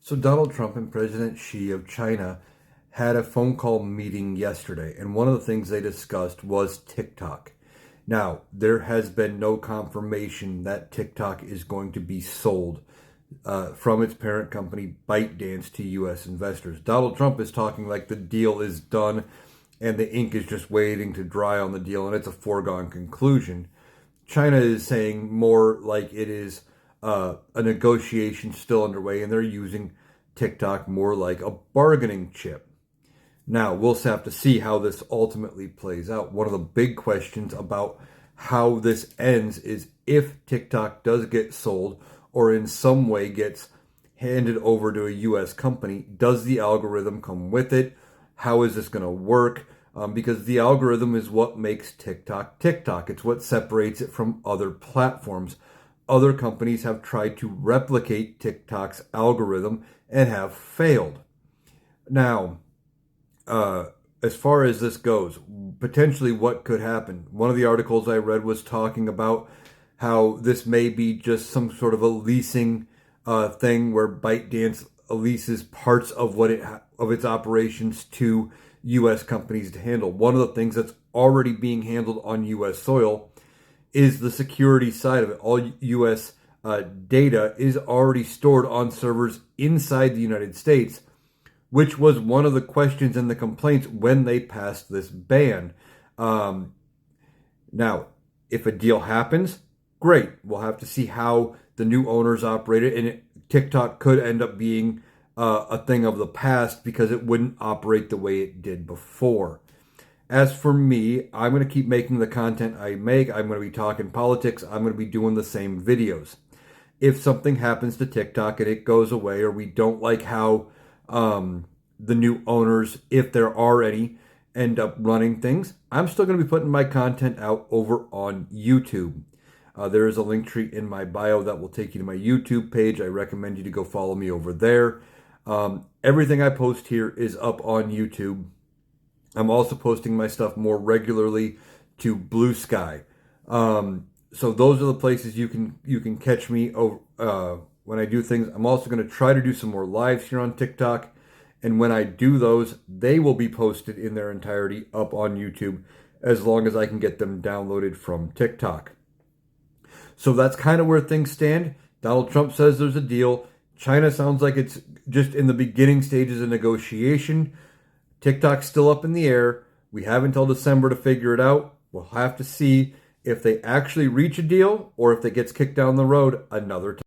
So Donald Trump and President Xi of China had a phone call meeting yesterday, and one of the things they discussed was TikTok. Now, there has been no confirmation that TikTok is going to be sold from its parent company ByteDance to U.S. investors. Donald Trump is talking like the deal is done and the ink is just waiting to dry on the deal and it's a foregone conclusion. China is saying more like it is a negotiation still underway, and they're using TikTok more like a bargaining chip. Now, we'll have to see how this ultimately plays out. One of the big questions about how this ends is if TikTok does get sold or in some way gets handed over to a U.S. company, does the algorithm come with it? How is this going to work? Because the algorithm is what makes TikTok TikTok. It's what separates it from other platforms. Other companies have tried to replicate TikTok's algorithm and have failed. Now, as far as this goes, potentially what could happen. One of the articles I read was talking about how this may be just some sort of a leasing thing where ByteDance leases parts of of its operations to U.S. companies to handle. One of the things that's already being handled on U.S. soil is the security side of it. All U.S. Data is already stored on servers inside the United States, which was one of the questions and the complaints when they passed this ban. Now, if a deal happens, great. We'll have to see how the new owners operate it, and TikTok could end up being a thing of the past because it wouldn't operate the way it did before. As for me, I'm going to keep making the content I make. I'm going to be talking politics. I'm going to be doing the same videos. If something happens to TikTok and it goes away, or we don't like how the new owners, if there are any, end up running things, I'm still going to be putting my content out over on YouTube. There is a link tree in my bio that will take you to my YouTube page. I recommend you to go follow me over there. Everything I post here is up on YouTube. I'm also posting my stuff more regularly to Blue Sky. So those are the places you can catch me when I do things. I'm also going to try to do some more lives here on TikTok. And when I do those, they will be posted in their entirety up on YouTube as long as I can get them downloaded from TikTok. So that's kind of where things stand. Donald Trump says there's a deal. China sounds like it's just in the beginning stages of negotiation. TikTok's still up in the air. We have until December to figure it out. We'll have to see if they actually reach a deal or if it gets kicked down the road another time.